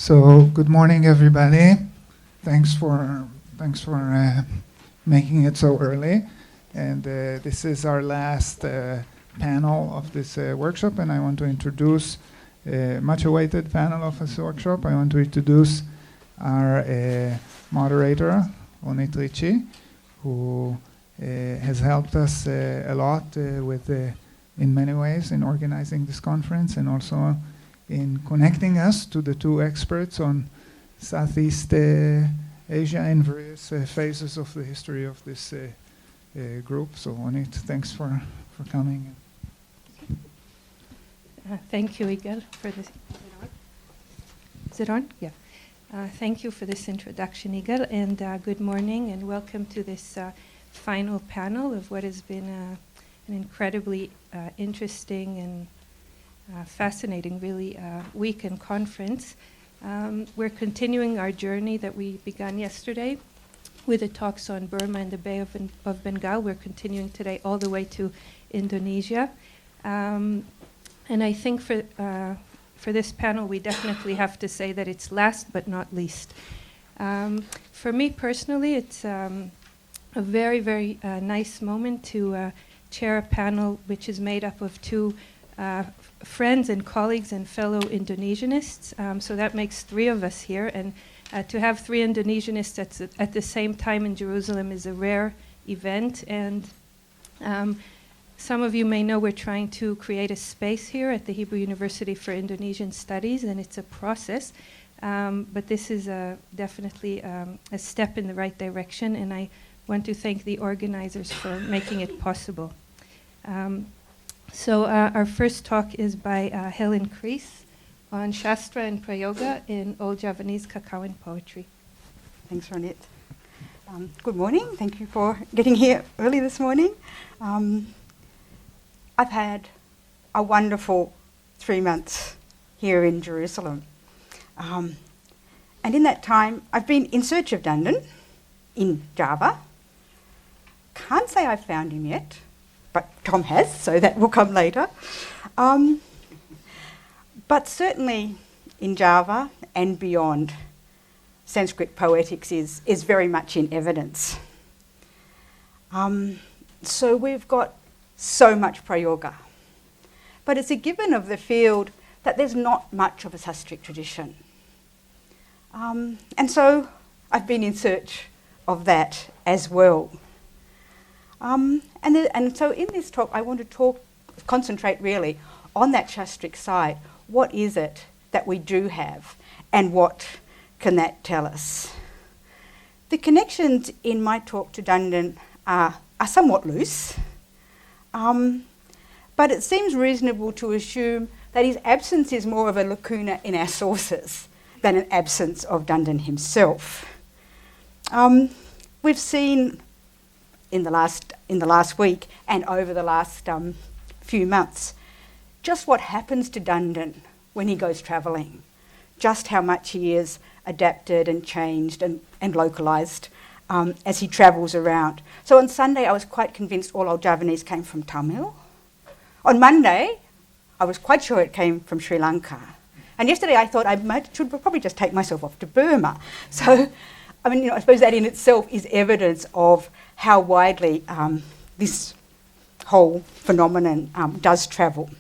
So good morning, everybody. Thanks for making it so early. And this is our last panel of this workshop, and I want to introduce a much-awaited panel of this workshop. I want to introduce our moderator, Helen Litreature, who has helped us a lot with, in many ways, in organizing this conference and also in connecting us to the two experts on Southeast Asia and various phases of the history of this group. So, Onit, thanks for coming. Thank you, Igor, for this. Is it on? Yeah. Thank you for this introduction, Igor, and good morning and welcome to this final panel of what has been an incredibly interesting and fascinating, really, week and conference. We're continuing our journey that we began yesterday with the talks on Burma and the Bay of Bengal. We're continuing today all the way to Indonesia. And I think for this panel, we definitely have to say that it's last but not least. For me personally, it's a very, very nice moment to chair a panel which is made up of two friends and colleagues and fellow Indonesianists. So that makes three of us here. And to have three Indonesianists at the same time in Jerusalem is a rare event. And some of you may know we're trying to create a space here at the Hebrew University for Indonesian Studies, and it's a process. But this is definitely a step in the right direction, and I want to thank the organizers for making it possible. So our first talk is by Helen Creese on Sastra and Prayoga in Old Javanese Kakawin poetry. Thanks, Ronit. Good morning. Thank you for getting here early this morning. I've had a wonderful 3 months here in Jerusalem. And in that time, I've been in search of Dundan in Java. Can't say I've found him yet, but Tom has, so that will come later. But certainly in Java and beyond, Sanskrit poetics is very much in evidence. So we've got so much Prayoga. But it's a given of the field that there's not much of a Sastric tradition. And so I've been in search of that as well. And so in this talk, I want to concentrate really on that Shastric side. What is it that we do have, and what can that tell us? The connections in my talk to Dundan are somewhat loose, but it seems reasonable to assume that his absence is more of a lacuna in our sources than an absence of Dundan himself. We've seen in the last week and over the last few months just what happens to Dundan when he goes travelling, just how much he is adapted and changed and localised as he travels around. So on Sunday I was quite convinced all old Javanese came from Tamil. On Monday I was quite sure it came from Sri Lanka. And yesterday I thought should probably just take myself off to Burma. So I mean, I suppose that in itself is evidence of how widely this whole phenomenon does travel.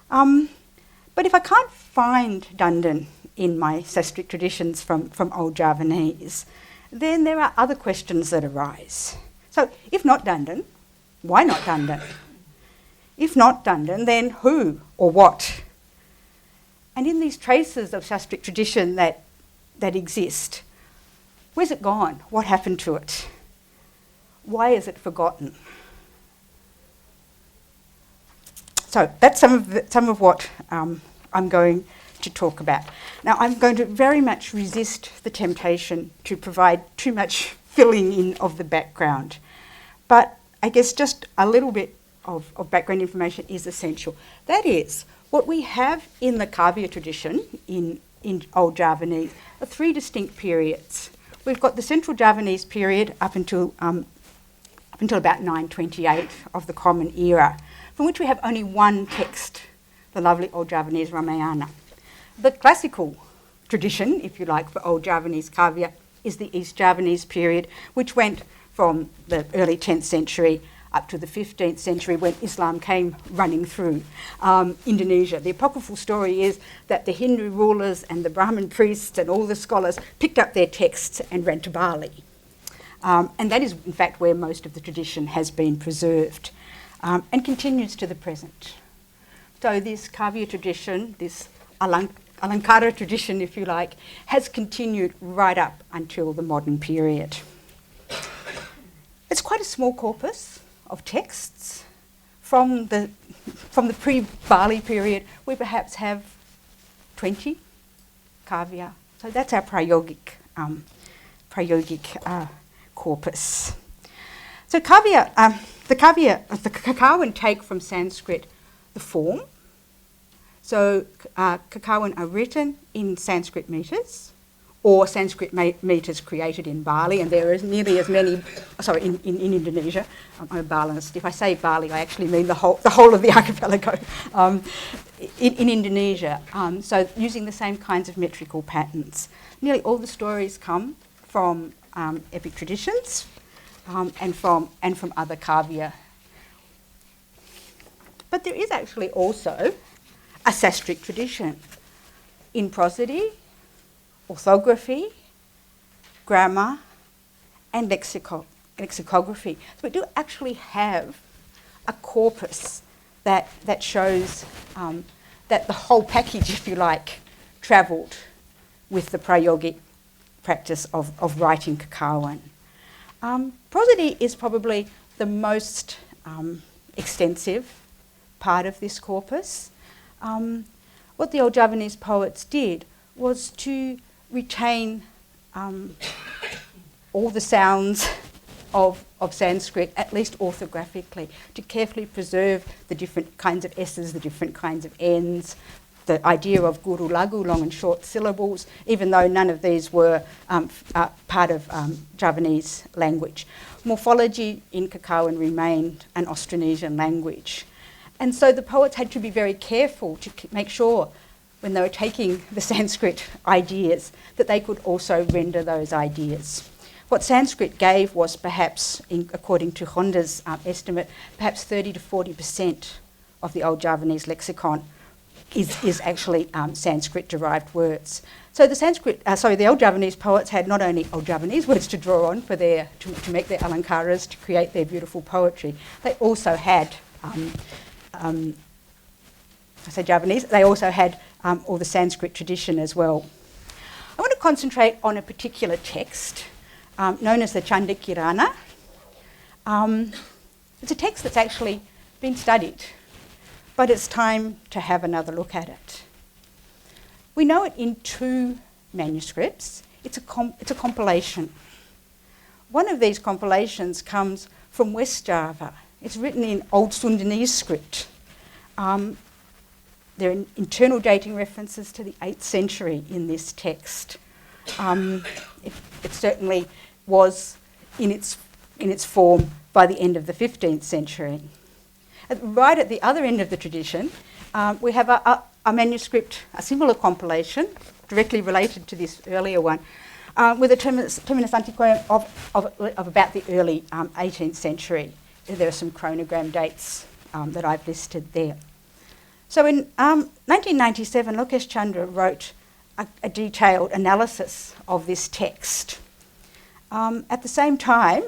But if I can't find Dundan in my Sastric traditions from Old Javanese, then there are other questions that arise. So if not Dundan, why not Dundan? If not Dundan, then who or what? And in these traces of Sastric tradition that exist, where's it gone? What happened to it? Why is it forgotten? So that's some of what I'm going to talk about. Now I'm going to very much resist the temptation to provide too much filling in of the background, but I guess just a little bit of background information is essential. That is, what we have in the Kavya tradition in Old Javanese are three distinct periods. We've got the Central Javanese period up until about 928 of the Common Era, from which we have only one text, the lovely Old Javanese Ramayana. The classical tradition, if you like, for Old Javanese kavya is the East Javanese period, which went from the early 10th century up to the 15th century when Islam came running through Indonesia. The apocryphal story is that the Hindu rulers and the Brahmin priests and all the scholars picked up their texts and ran to Bali. And that is, in fact, where most of the tradition has been preserved and continues to the present. So this kavya tradition, this Alankara tradition, if you like, has continued right up until the modern period. It's quite a small corpus of texts. From the pre-Bali period, we perhaps have 20 kavya. So that's our prayogic corpus. So kavya, the Kakawin take from Sanskrit the form. So Kakawin are written in Sanskrit meters, or Sanskrit meters created in Bali, and there is nearly as many, in Indonesia. I'm a Balinist. If I say Bali, I actually mean the whole of the archipelago. In Indonesia, so using the same kinds of metrical patterns. Nearly all the stories come from epic traditions and from other kavya. But there is actually also a sastric tradition in prosody, orthography, grammar, and lexicography. So we do actually have a corpus that shows that the whole package, if you like, travelled with the prayogic practice of writing Kakawin. Prosody is probably the most extensive part of this corpus. What the old Javanese poets did was to retain all the sounds of Sanskrit, at least orthographically, to carefully preserve the different kinds of S's, the different kinds of N's, the idea of guru lagu, long and short syllables, even though none of these were part of Javanese language. Morphology in Kakawin remained an Austronesian language. And so the poets had to be very careful to make sure, when they were taking the Sanskrit ideas, that they could also render those ideas. What Sanskrit gave was perhaps, according to Honda's estimate, perhaps 30 to 40% of the old Javanese lexicon is actually Sanskrit-derived words. So the old Javanese poets had not only old Javanese words to draw on for to make their alankaras, to create their beautiful poetry, they also had I say Javanese, they also had all the Sanskrit tradition as well. I want to concentrate on a particular text known as the Chandakirana. It's a text that's actually been studied, but it's time to have another look at it. We know it in two manuscripts. It's a compilation. One of these compilations comes from West Java. It's written in Old Sundanese script. There are internal dating references to the 8th century in this text. It certainly was in its form by the end of the 15th century. Right at the other end of the tradition, we have a manuscript, a similar compilation, directly related to this earlier one, with a terminus antiquum of about the early 18th century. There are some chronogram dates that I've listed there. So in 1997, Lokesh Chandra wrote a detailed analysis of this text. At the same time,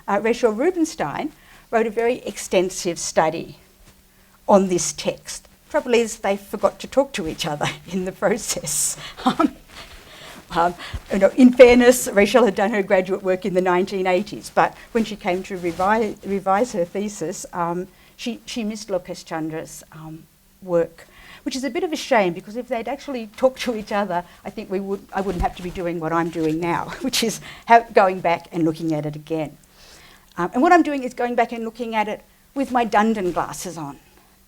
Rachel Rubinstein wrote a very extensive study on this text. Trouble is, they forgot to talk to each other in the process. In fairness, Rachel had done her graduate work in the 1980s, but when she came to revise her thesis, she missed Lokesh Chandra's work, which is a bit of a shame, because if they'd actually talked to each other, I think I wouldn't have to be doing what I'm doing now, which is going back and looking at it again. And what I'm doing is going back and looking at it with my Dundan glasses on.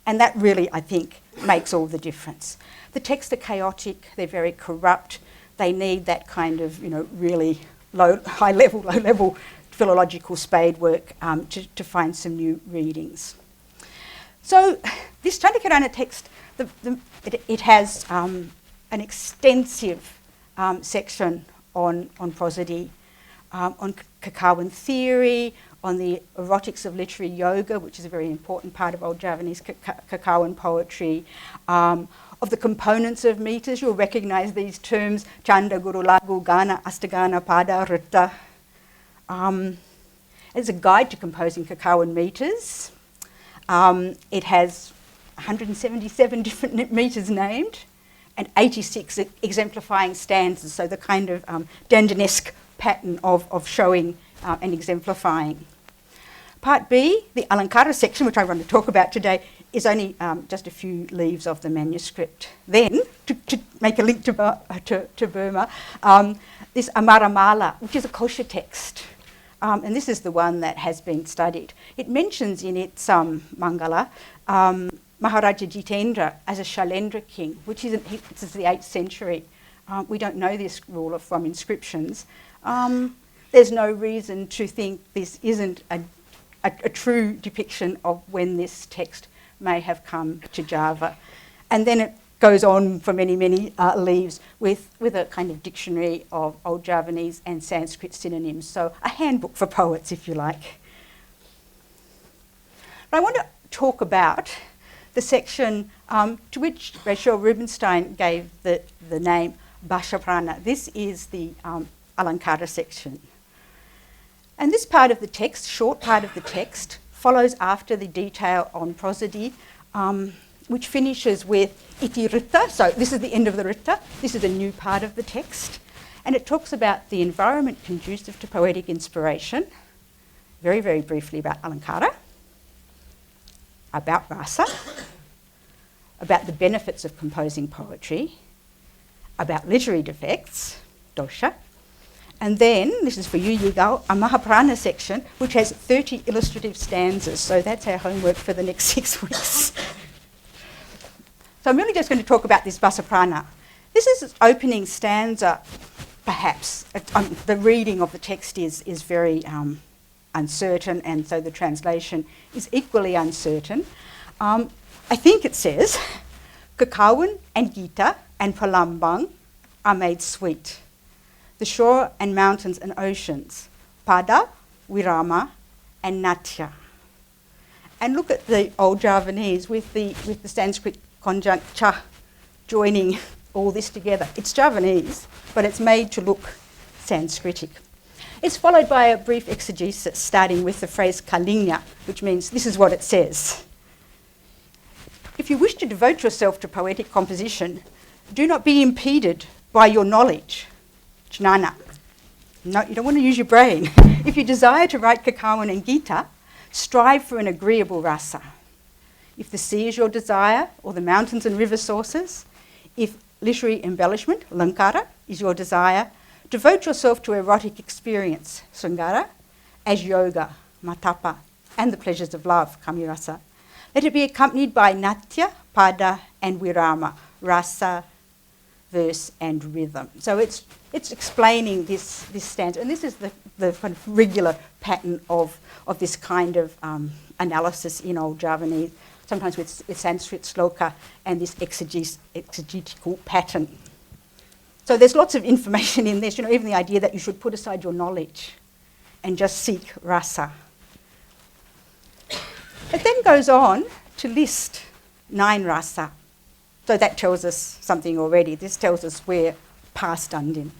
And that really, I think, makes all the difference. The texts are chaotic, they're very corrupt, they need that kind of, really low level philological spade work to find some new readings. So this Chandakirana text, it has an extensive section on prosody, on Kakawin theory, on the erotics of literary yoga, which is a very important part of old Javanese Kakawin poetry, of the components of meters. You'll recognise these terms: Chanda, Guru, Lagu, Gana, Astagana, Pada, Rita. It's a guide to composing Kakawin meters. It has 177 different meters named and 86 exemplifying stanzas, so the kind of Dandanesque pattern of showing and exemplifying. Part B, the Alankara section, which I want to talk about today, is only just a few leaves of the manuscript. Then, to make a link to Burma, this Amaramala, which is a kosher text. And this is the one that has been studied. It mentions in its Mangala Maharaja Jitendra as a Shailendra king, which is the 8th century. We don't know this ruler from inscriptions. There's no reason to think this isn't a true depiction of when this text may have come to Java. And then it goes on for many, many leaves with a kind of dictionary of Old Javanese and Sanskrit synonyms. So a handbook for poets, if you like. But I want to talk about the section to which Rachel Rubinstein gave the name Bhashaprana. This is the Alankara section. And this part of the text, short part of the text, follows after the detail on prosody, which finishes with iti rita. So this is the end of the rita. This is a new part of the text. And it talks about the environment conducive to poetic inspiration, very, very briefly about Alankara, about rasa, about the benefits of composing poetry, about literary defects, dosha, and then, this is for you, Yigal, a Mahaprana section, which has 30 illustrative stanzas. So that's our homework for the next 6 weeks. So I'm really just going to talk about this Bhasaprana. This is its opening stanza, perhaps. The reading of the text is very uncertain, and so the translation is equally uncertain. I think it says, Kakawin and Gita and Palambang are made sweet. The shore and mountains and oceans, Pada, Wirama, and Natya. And look at the old Javanese with the Sanskrit conjunct cha joining all this together. It's Javanese, but it's made to look Sanskritic. It's followed by a brief exegesis, starting with the phrase Kalinya, which means this is what it says. If you wish to devote yourself to poetic composition, do not be impeded by your knowledge. Jnana. No, you don't want to use your brain. If you desire to write Kakawin and Gita, strive for an agreeable rasa. If the sea is your desire, or the mountains and river sources, if literary embellishment, lankara, is your desire, devote yourself to erotic experience, sringara, as yoga, matapa, and the pleasures of love, kamirasa. Let it be accompanied by natya, pada, and wirama, rasa, verse, and rhythm. So it's explaining this stanza, and this is the kind of regular pattern of this kind of analysis in old Javanese, sometimes with Sanskrit sloka and this exegetical pattern. So there's lots of information in this, even the idea that you should put aside your knowledge and just seek rasa. It then goes on to list 9 rasa. So that tells us something already. This tells us we're past Undin.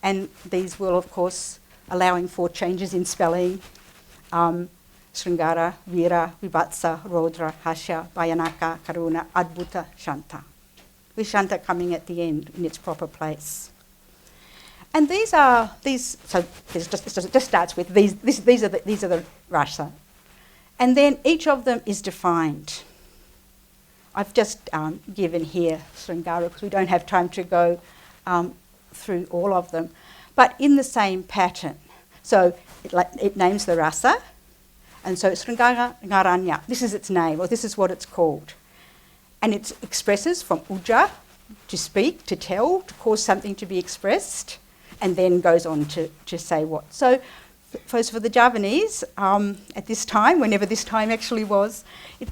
And these will, of course, allowing for changes in spelling, Sringara, Vira, Vibatsa, Rodra, Hasya, Bhayanaka, Karuna, Adbhuta, Shanta. With Shanta coming at the end in its proper place. And it just starts with these are the rasa. And then each of them is defined. I've just given here Sringara because we don't have time to go through all of them, but in the same pattern. So it names the rasa, and so Sringara Ngaranya, this is its name, or this is what it's called. And it expresses from uja, to speak, to tell, to cause something to be expressed, and then goes on to say what. So first for the Javanese, at this time, whenever this time actually was,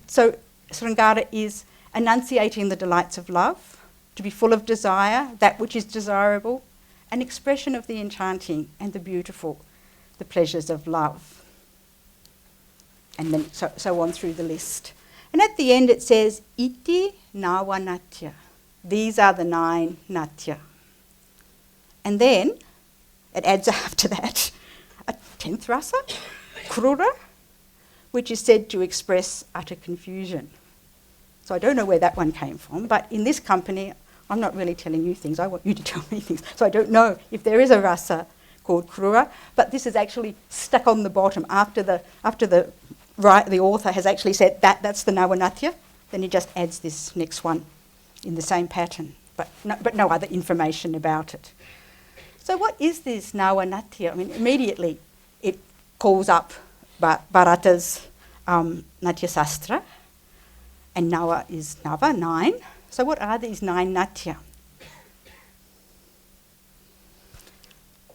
so Sringara is enunciating the delights of love, to be full of desire, that which is desirable, an expression of the enchanting and the beautiful, the pleasures of love. And then so on through the list. And at the end it says, Iti Nawa Natya. These are the 9 Natya. And then it adds after that a 10th rasa, Krura, which is said to express utter confusion. So I don't know where that one came from, but in this company, I'm not really telling you things, I want you to tell me things. So I don't know if there is a rasa called Krura, but this is actually stuck on the bottom after the author has actually said that's the Nawanatya, then he just adds this next one in the same pattern, but no other information about it. So what is this Nawanatya? I mean, immediately it calls up Bharata's Natya Sastra, and Nawa is Nava, 9. So what are these 9 Natya?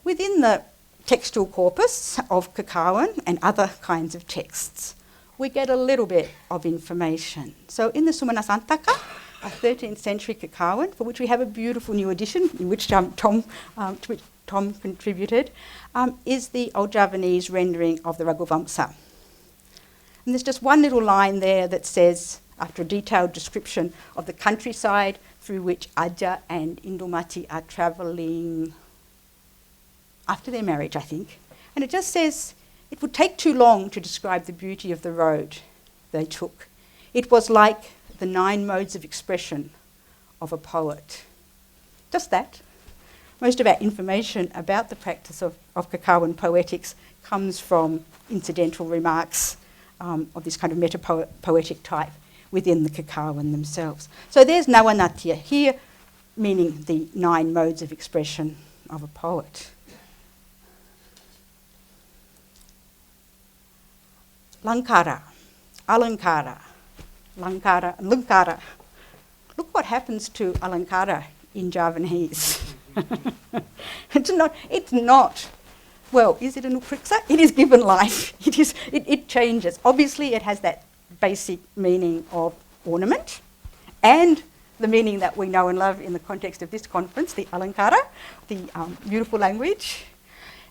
Within the textual corpus of Kakawin and other kinds of texts, we get a little bit of information. So in the Sumana Santaka, a 13th century Kakawin, for which we have a beautiful new edition, in which Tom contributed, is the Old Javanese rendering of the Raghuvamsa. And there's just one little line there that says, after a detailed description of the countryside through which Aja and Indumati are travelling after their marriage, I think. And it just says, it would take too long to describe the beauty of the road they took. It was like the 9 modes of expression of a poet. Just that. Most of our information about the practice of Kakawin poetics comes from incidental remarks of this kind of meta-poetic type within the Kakawin themselves. So there's Nawanatya here, meaning the 9 modes of expression of a poet. Lankara, Alankara, Lankara, and Lunkara. Look what happens to Alankara in Javanese. It's not, well, is it an upriksa? It is given life. It changes. Obviously, it has that basic meaning of ornament and the meaning that we know and love in the context of this conference, the Alankara, the beautiful language.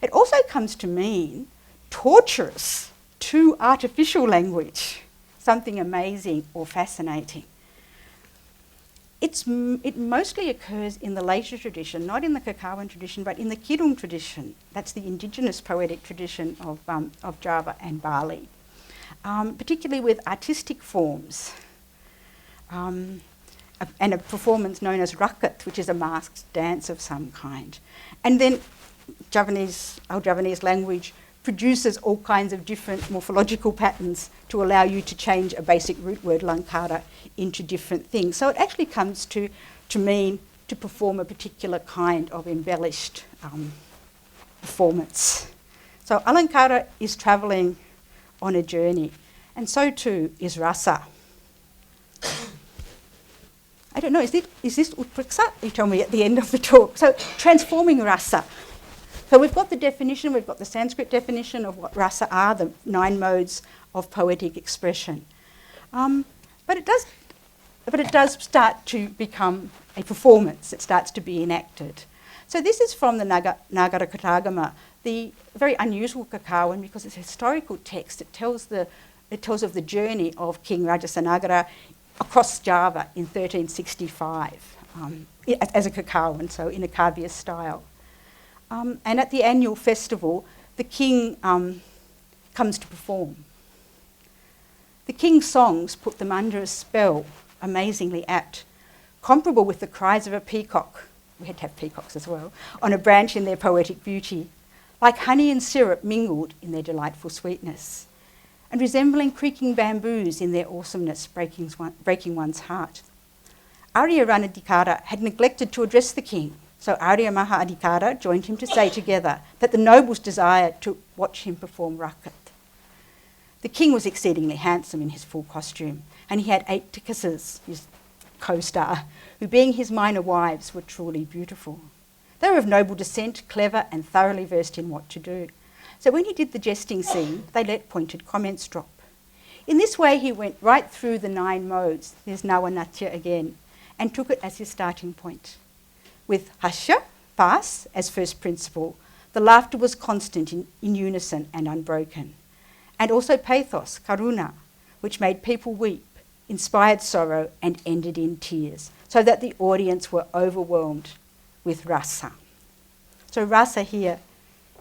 It also comes to mean torturous, too artificial language, something amazing or fascinating. It mostly occurs in the later tradition, not in the Kakawin tradition, but in the Kidung tradition. That's the indigenous poetic tradition of Java and Bali, particularly with artistic forms and a performance known as rakat, which is a masked dance of some kind. And then our Javanese language produces all kinds of different morphological patterns to allow you to change a basic root word, lankara, into different things. So it actually comes to mean to perform a particular kind of embellished performance. So alankara is travelling on a journey, and so too is rasa. I don't know, is this utpriksa? You tell me at the end of the talk. So transforming rasa. So we've got the definition, we've got the Sanskrit definition of what rasa are, the 9 modes of poetic expression. But it does start to become a performance. It starts to be enacted. So this is from the Nagara Katagama, the very unusual Kakawin because it's a historical text. It tells of the journey of King Rajasanagara across Java in 1365 as a Kakawin, so in a Kavya style. And at the annual festival, the king comes to perform. The king's songs put them under a spell, amazingly apt, comparable with the cries of a peacock, we had to have peacocks as well, on a branch in their poetic beauty, like honey and syrup mingled in their delightful sweetness, and resembling creaking bamboos in their awesomeness, breaking one's heart. Arya Ranadikara had neglected to address the king, so Arya Maha Adhikara joined him to say together that the nobles desired to watch him perform rakat. The king was exceedingly handsome in his full costume, and he had 8 tikasas, his co-star, who being his minor wives were truly beautiful. They were of noble descent, clever and thoroughly versed in what to do. So when he did the jesting scene, they let pointed comments drop. In this way he went right through the 9 modes, there's Nawanatya again, and took it as his starting point. With hasya, farce, as first principle, the laughter was constant in unison and unbroken. And also pathos, karuna, which made people weep, inspired sorrow and ended in tears, so that the audience were overwhelmed with rasa. So rasa here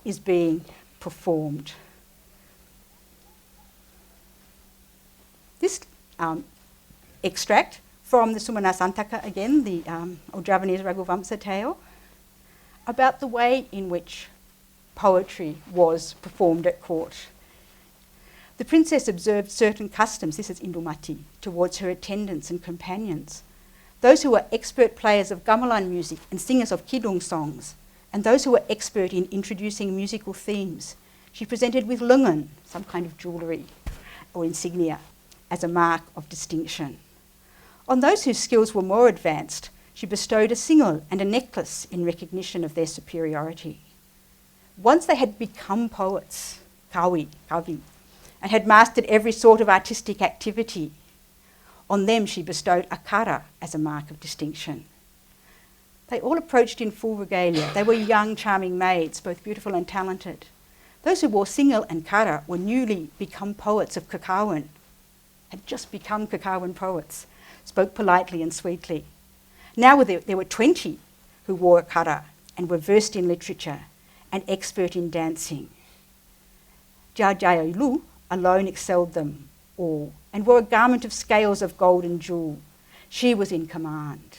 is being performed. This extract from the Sumana Santaka, again, the old Javanese Raghuvamsa tale, about the way in which poetry was performed at court. The princess observed certain customs, this is Indumati, towards her attendants and companions. Those who were expert players of gamelan music and singers of kidung songs, and those who were expert in introducing musical themes, she presented with lungan, some kind of jewellery or insignia, as a mark of distinction. On those whose skills were more advanced, she bestowed a single and a necklace in recognition of their superiority. Once they had become poets, kavi, and had mastered every sort of artistic activity, on them she bestowed a kara as a mark of distinction. They all approached in full regalia. They were young, charming maids, both beautiful and talented. Those who wore singal and kara were newly become poets of Kakawin, had just become Kakawin poets, spoke politely and sweetly. Now there were 20 who wore a kara and were versed in literature and expert in dancing. Jajayailu alone excelled them all and wore a garment of scales of gold and jewel. She was in command.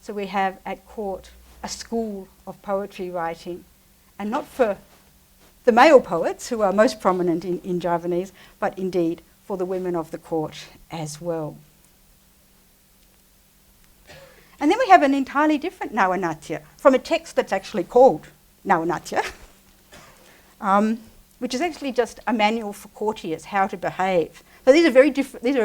So we have at court a school of poetry writing, and not for the male poets who are most prominent in Javanese, but indeed for the women of the court as well. And then we have an entirely different Nawanatya from a text that's actually called Nawanatya, which is actually just a manual for courtiers, how to behave. So these are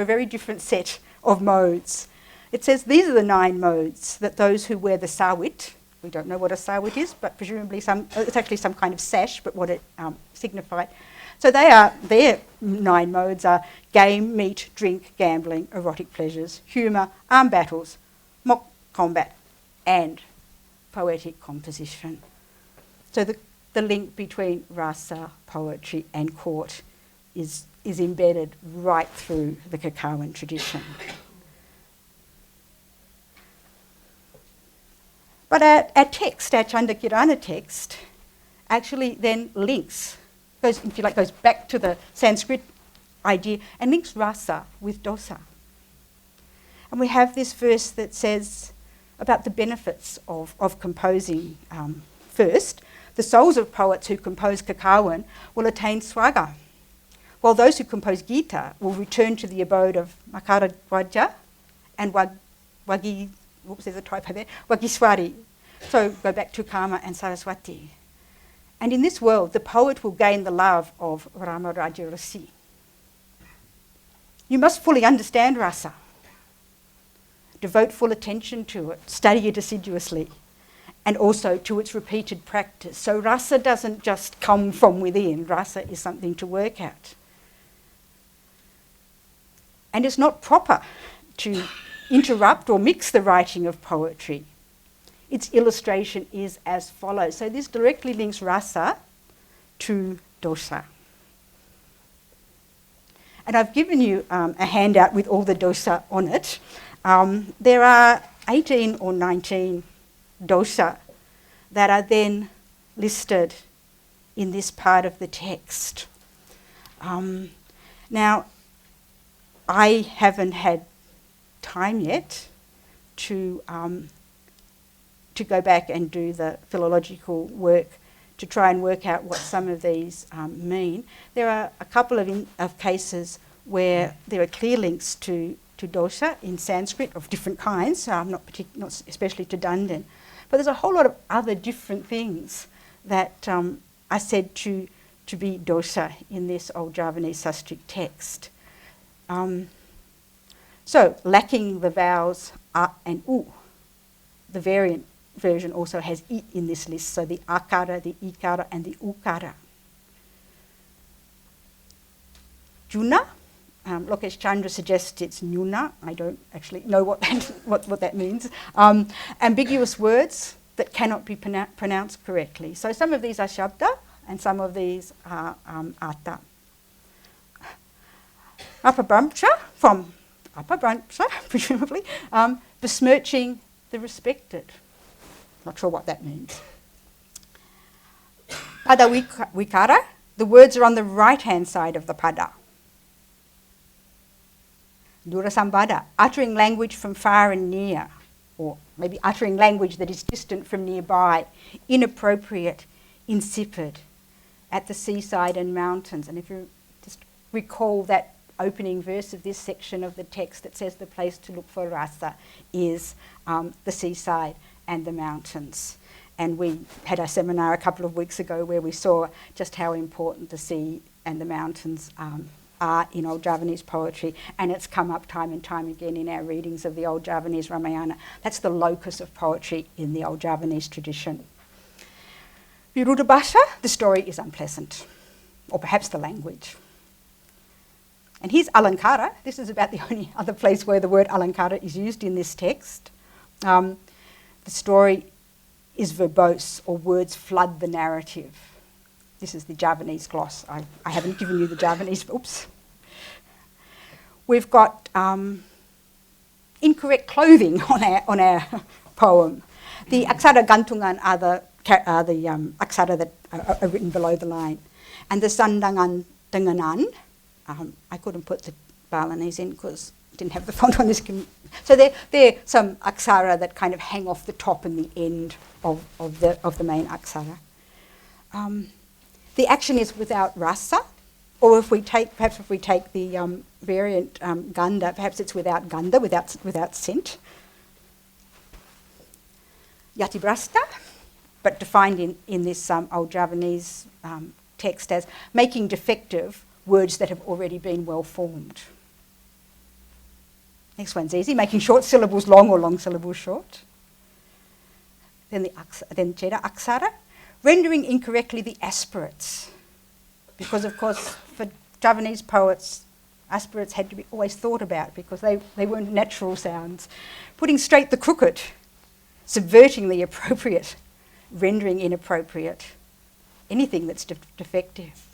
a very different set of modes. It says these are the 9 modes that those who wear the sawit, we don't know what a sawit is, but presumably it's actually some kind of sash, but what it signified. So their 9 modes are game, meat, drink, gambling, erotic pleasures, humour, armed battles, mock combat, and poetic composition. So the link between rasa, poetry, and court is embedded right through the Kakawin tradition. But our text, our Chandakirana text, actually then links, goes back to the Sanskrit idea and links rasa with dosa. And we have this verse that says about the benefits of composing. First, the souls of poets who compose Kakawin will attain swaga, while those who compose Gita will return to the abode of Makaradwaja and Wagiswari. So go back to Kama and Saraswati. And in this world, the poet will gain the love of Rama Raja Rasi. You must fully understand rasa. Devote full attention to it, study it assiduously, and also to its repeated practice. So rasa doesn't just come from within, rasa is something to work at. And it's not proper to interrupt or mix the writing of poetry. Its illustration is as follows. So this directly links rasa to dosa. And I've given you a handout with all the dosa on it. There are 18 or 19 dosa that are then listed in this part of the text. Now, I haven't had time yet to go back and do the philological work to try and work out what some of these mean. There are a couple of cases where there are clear links to dosa in Sanskrit of different kinds, not especially to Dundan. But there's a whole lot of other different things that are said to be dosa in this old Javanese Sastric text. So, lacking the vowels a and u, the variant version also has I in this list, so the akara, the ikara, and the ukara. Juna Lokesh Chandra suggests it's Nyuna. I don't actually know what that means. Ambiguous words that cannot be pronounced correctly. So some of these are Shabda and some of these are Artha. Apabramcha, from Apabramcha, presumably, besmirching the respected. Not sure what that means. Pada Vikara, the words are on the right-hand side of the pada. Durasambada, uttering language from far and near, or maybe uttering language that is distant from nearby, inappropriate, insipid, at the seaside and mountains. And if you just recall that opening verse of this section of the text that says the place to look for rasa is the seaside and the mountains. And we had a seminar a couple of weeks ago where we saw just how important the sea and the mountains are in old Javanese poetry, and it's come up time and time again in our readings of the old Javanese Ramayana. That's the locus of poetry in the old Javanese tradition. Virudabhasha, the story is unpleasant, or perhaps the language. And here's Alankara. This is about the only other place where the word Alankara is used in this text. The story is verbose, or words flood the narrative. This is the Javanese gloss. I haven't given you the Javanese, oops. We've got incorrect clothing on our poem. The aksara gantungan are the aksara that are written below the line. And the sandangan tenganan, I couldn't put the Balinese in because I didn't have the font on this. So they're some aksara that kind of hang off the top and the end of the main aksara. The action is without rasa, or if we take the variant ganda, perhaps it's without ganda, without scent. Yatibrasta, but defined in this old Javanese text as making defective words that have already been well formed. Next one's easy, making short syllables long or long syllables short. Then Jeda Aksara, rendering incorrectly the aspirates. Because, of course, for Javanese poets, aspirates had to be always thought about because they weren't natural sounds. Putting straight the crooked, subverting the appropriate, rendering inappropriate, anything that's defective.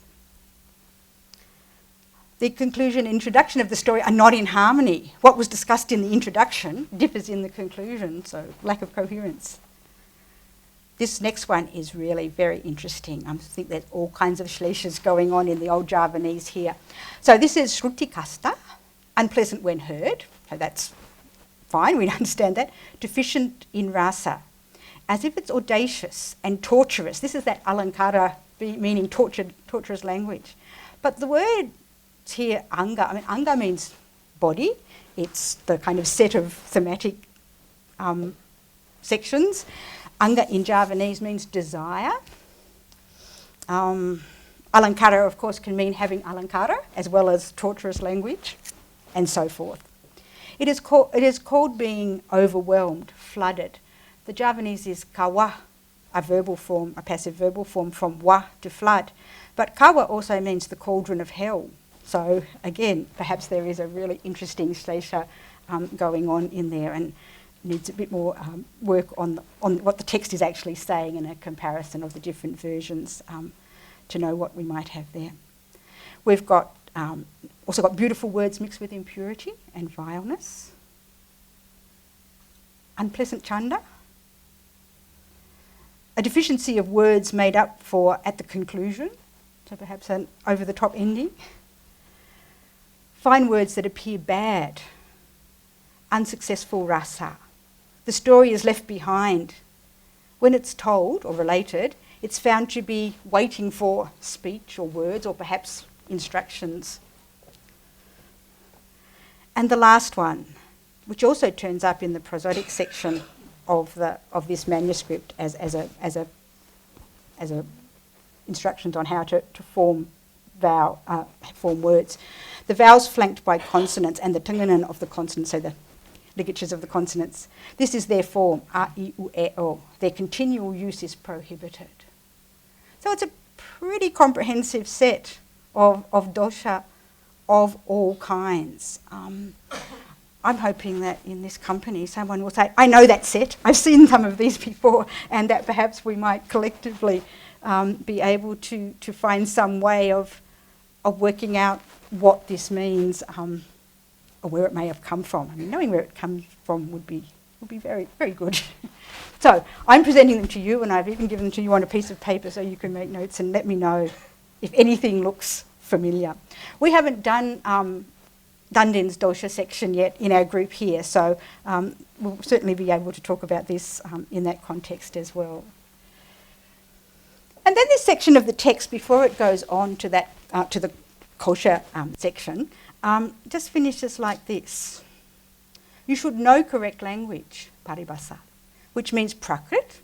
The conclusion and introduction of the story are not in harmony. What was discussed in the introduction differs in the conclusion, so lack of coherence. This next one is really very interesting. I think there's all kinds of shleshas going on in the old Javanese here. So this is Shruti Kasta, unpleasant when heard. So that's fine, we understand that. Deficient in rasa, as if it's audacious and torturous. This is that Alankara meaning torturous language. But the word here, anga, anga means body. It's the kind of set of thematic sections. Anga in Javanese means desire. Alankara, of course, can mean having alankara as well as torturous language, and so forth. It is called being overwhelmed, flooded. The Javanese is kawa, a verbal form, a passive verbal form from wa, to flood. But kawa also means the cauldron of hell. So again, perhaps there is a really interesting shlesha going on in there, and needs a bit more work on what the text is actually saying and a comparison of the different versions to know what we might have there. We've got also got beautiful words mixed with impurity and vileness. Unpleasant chanda. A deficiency of words made up for at the conclusion, so perhaps an over-the-top ending. Fine words that appear bad. Unsuccessful rasa. The story is left behind. When it's told or related, it's found to be waiting for speech or words or perhaps instructions. And the last one, which also turns up in the prosodic section of this manuscript as a instructions on how to form words. The vowels flanked by consonants and the tinganan of the consonants, so the ligatures of the consonants. This is their form, a, I, u, e, o. Their continual use is prohibited. So it's a pretty comprehensive set of dosha of all kinds. I'm hoping that in this company someone will say, I know that set, I've seen some of these before, and that perhaps we might collectively be able to find some way of working out what this means, or where it may have come from. I mean, knowing where it comes from would be very, very good. So I'm presenting them to you, and I've even given them to you on a piece of paper so you can make notes and let me know if anything looks familiar. We haven't done Dundan's dosha section yet in our group here, so we'll certainly be able to talk about this in that context as well. And then this section of the text, before it goes on to that to the kosher section, just finishes like this. You should know correct language, paribhasa, which means Prakrit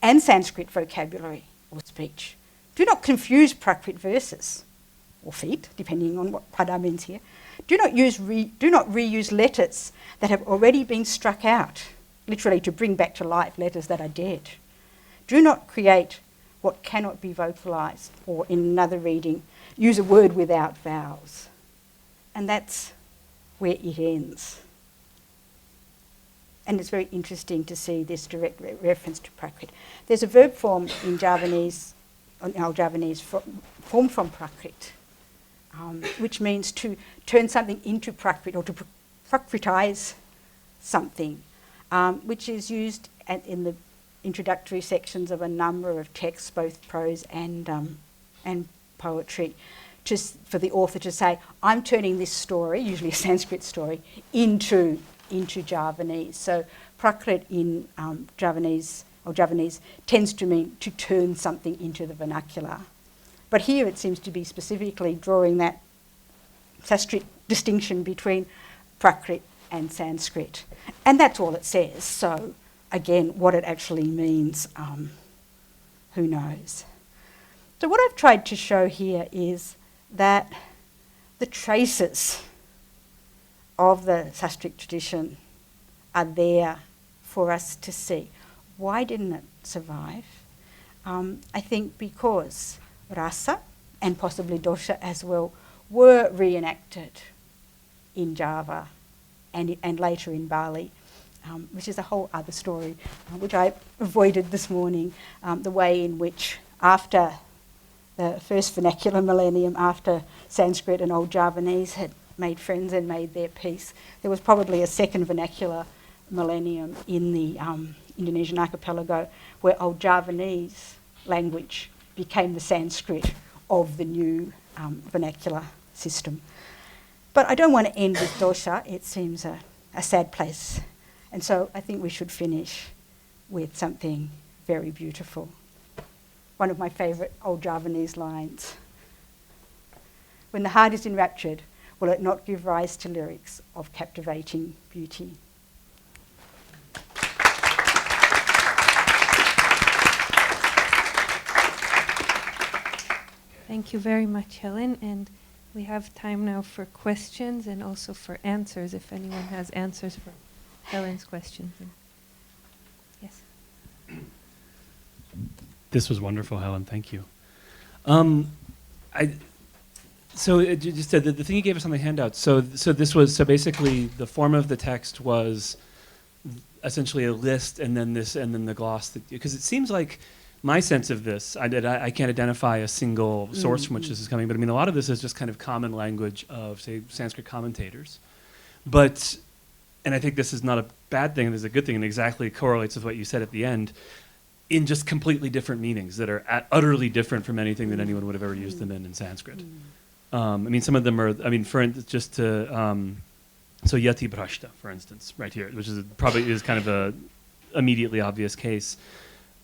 and Sanskrit vocabulary or speech. Do not confuse Prakrit verses, or feet, depending on what pada means here. Do not reuse letters that have already been struck out, literally to bring back to life letters that are dead. Do not create what cannot be vocalised, or in another reading, use a word without vowels. And that's where it ends. And it's very interesting to see this direct reference to Prakrit. There's a verb form in Javanese, our Javanese, formed from Prakrit, which means to turn something into Prakrit or to Prakritize something, which is used in the introductory sections of a number of texts, both prose and poetry, for the author to say, I'm turning this story, usually a Sanskrit story, into Javanese. So Prakrit in Javanese tends to mean to turn something into the vernacular. But here it seems to be specifically drawing that Sastric distinction between Prakrit and Sanskrit. And that's all it says. So again, what it actually means, who knows? So what I've tried to show here is that the traces of the Sastric tradition are there for us to see. Why didn't it survive? I think because rasa and possibly dosha as well were reenacted in Java and later in Bali, which is a whole other story, which I avoided this morning, the way in which after the first vernacular millennium, after Sanskrit and Old Javanese had made friends and made their peace, there was probably a second vernacular millennium in the Indonesian archipelago where Old Javanese language became the Sanskrit of the new vernacular system. But I don't want to end with dosha. It seems a sad place. And so I think we should finish with something very beautiful. One of my favourite Old Javanese lines. When the heart is enraptured, will it not give rise to lyrics of captivating beauty? Thank you very much, Helen. And we have time now for questions and also for answers, if anyone has answers for Helen's questions. Yes. This was wonderful, Helen. Thank you. So just the thing you gave us on the handout. So basically the form of the text was essentially a list, and then the gloss. Because it seems like my sense of this, I can't identify a single source from which this is coming, but I mean a lot of this is just kind of common language of, say, Sanskrit commentators. And I think this is not a bad thing, this is a good thing, and exactly correlates with what you said at the end, in just completely different meanings that are utterly different from anything that anyone would have ever used them in Sanskrit. I mean, some of them are, I mean, so yati brashta, for instance, right here, which is probably is kind of a immediately obvious case,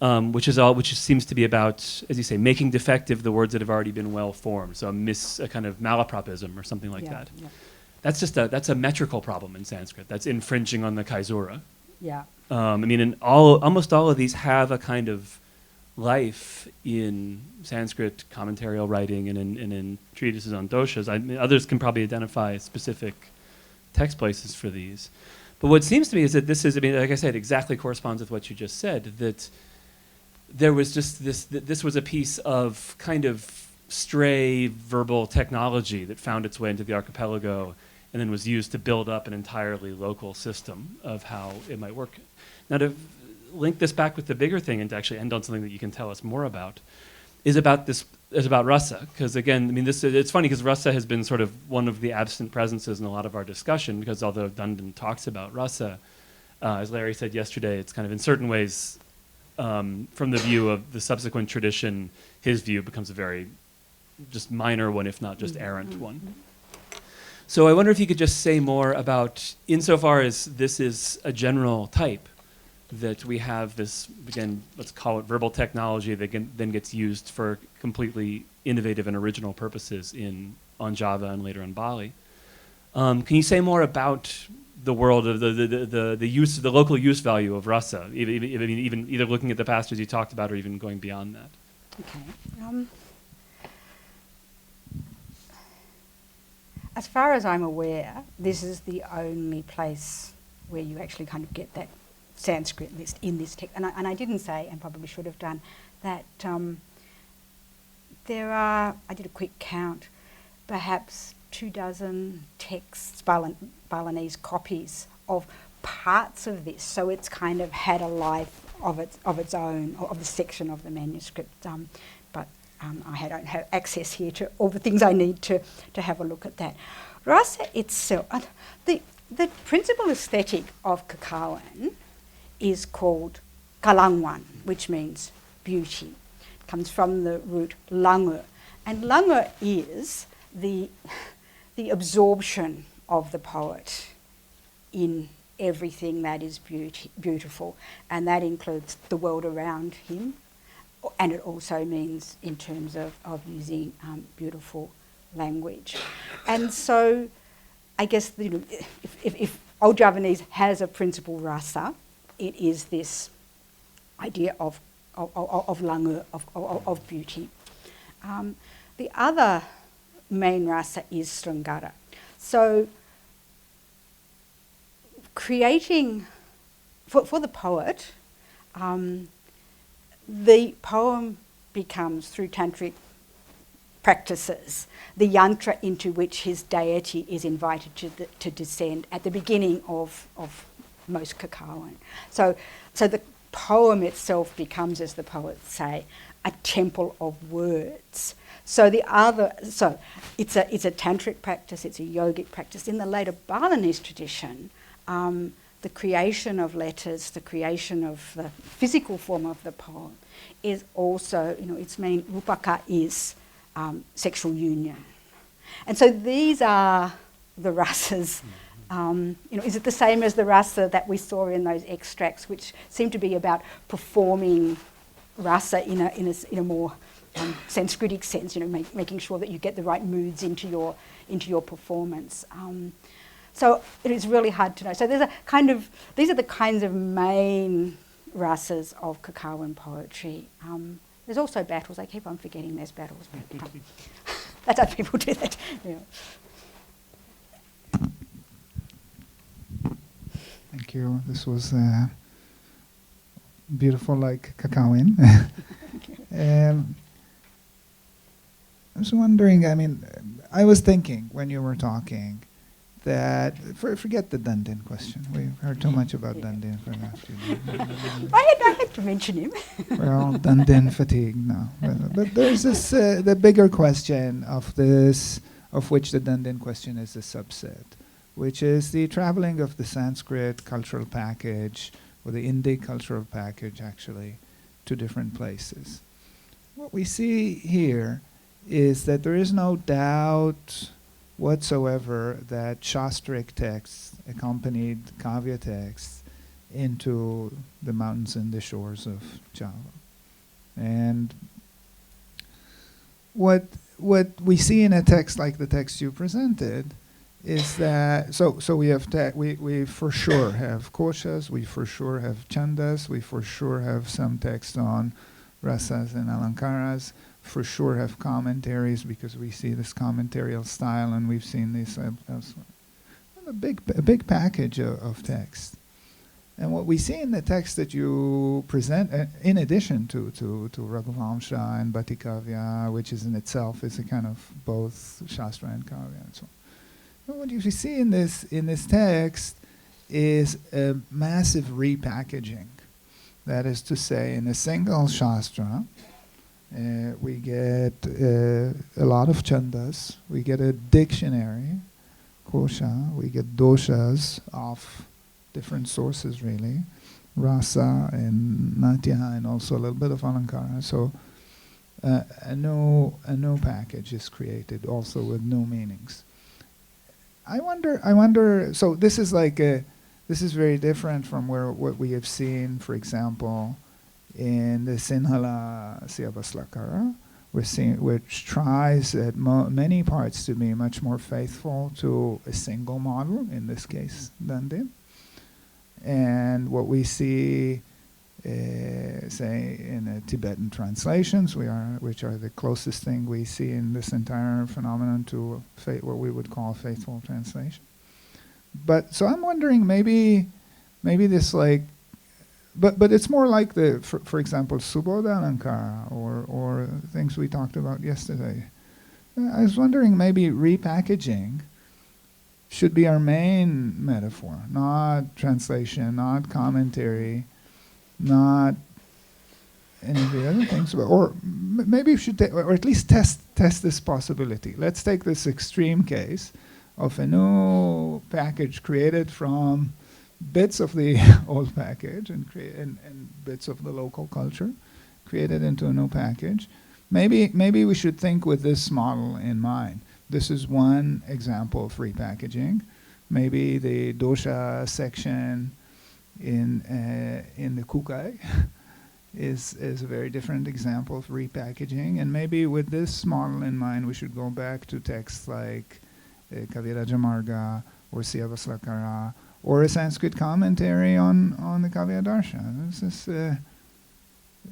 which seems to be about, as you say, making defective the words that have already been well formed. So a kind of malapropism or something like that. Yeah. That's a metrical problem in Sanskrit. That's infringing on the kaisura. Yeah. I mean, almost all of these have a kind of life in Sanskrit commentarial writing and in treatises on doshas. I mean, others can probably identify specific text places for these. But what seems to me is that this is, I mean, like I said, exactly corresponds with what you just said, that there was just this was a piece of kind of stray verbal technology that found its way into the archipelago and then was used to build up an entirely local system of how it might work. Now, to link this back with the bigger thing and to actually end on something that you can tell us more about, is about Rasa. Because again, I mean, it's funny because Rasa has been sort of one of the absent presences in a lot of our discussion, because although Dundon talks about Rasa, as Larry said yesterday, it's kind of in certain ways, from the view of the subsequent tradition, his view becomes a very just minor one, if not just errant one. So I wonder if you could just say more about, insofar as this is a general type, that we have this, again, let's call it verbal technology that then gets used for completely innovative and original purposes on Java and later on Bali. Can you say more about the world of the use, the local use value of Rasa, even either looking at the pastures you talked about or even going beyond that? Okay. As far as I'm aware, this is the only place where you actually kind of get that Sanskrit list in this text. And I didn't say, and probably should have done, that there are, I did a quick count, perhaps 24 texts, Balinese copies of parts of this. So it's kind of had a life of its own, of the section of the manuscript. But I don't have access here to all the things I need to have a look at that. Rasa itself, the principal aesthetic of Kakawin is called Kalangwan, which means beauty. It comes from the root langu. And langu is the absorption of the poet in everything that is beautiful. And that includes the world around him. And it also means in terms of using beautiful language. And so I guess if Old Javanese has a principal rasa, it is this idea of langu, of beauty. The other main rasa is Sringara. So creating, for the poet, the poem becomes, through tantric practices, the yantra into which his deity is invited to descend at the beginning of most Kakawin. So the poem itself becomes, as the poets say, a temple of words. So it's a tantric practice, it's a yogic practice. In the later Balinese tradition, the creation of letters, the creation of the physical form of the poem is also, its main rupaka is sexual union. And so these are the rasas. Is it the same as the rasa that we saw in those extracts, which seem to be about performing rasa in a more Sanskritic sense, making sure that you get the right moods into your performance. So it is really hard to know. So these are the kinds of main rasas of Kakawin poetry. There's also battles. I keep on forgetting there's battles. But, that's how people do that. Yeah. Thank you. This was beautiful, like Kakawin. I was wondering, I was thinking when you were talking that, forget the Dundon question. We've heard too much about Dundon for that. I had to mention him. We're all Dundon fatigued now. But there's this, the bigger question of which the Dundon question is a subset, which is the traveling of the Sanskrit cultural package, or the Indic cultural package actually, to different places. What we see here is that there is no doubt whatsoever that Shastric texts accompanied Kavya texts into the mountains and the shores of Java. And what we see in a text like the text you presented is that, so we have we for sure have koshas, we for sure have chandas, we for sure have some text on rasas and alankaras, for sure have commentaries because we see this commentarial style, and we've seen this elsewhere. A big package of text. And what we see in the text that you present, in addition to Raghuvamsha and Bhattikavya, which is in itself is a kind of both Shastra and Kavya and so on. But what you see in this text is a massive repackaging. That is to say, in a single Shastra, we get a lot of chandas, we get a dictionary, kosha, we get doshas of different sources really, rasa and natya, and also a little bit of alankara. So a new package is created, also with new meanings. I wonder. So this is very different from what we have seen, for example, in the Sinhala Siyavaslakara, which tries at many parts to be much more faithful to a single model, in this case, Dandin. And what we see, say, in the Tibetan translations, which are the closest thing we see in this entire phenomenon to what we would call faithful translation. But so I'm wondering, maybe this but it's more like for example, Subodha Alankara or things we talked about yesterday. I was wondering, maybe repackaging should be our main metaphor, not translation, not commentary, not any of the other things. Or maybe we should, or at least test this possibility. Let's take this extreme case of a new package created from bits of the old package and bits of the local culture, created into a new package. Maybe we should think with this model in mind. This is one example of repackaging. Maybe the dosha section in the Kukai is a very different example of repackaging. And maybe with this model in mind, we should go back to texts like Kavirajamarga or Siyavaslakara, or a Sanskrit commentary on the Kavya Darshan. This is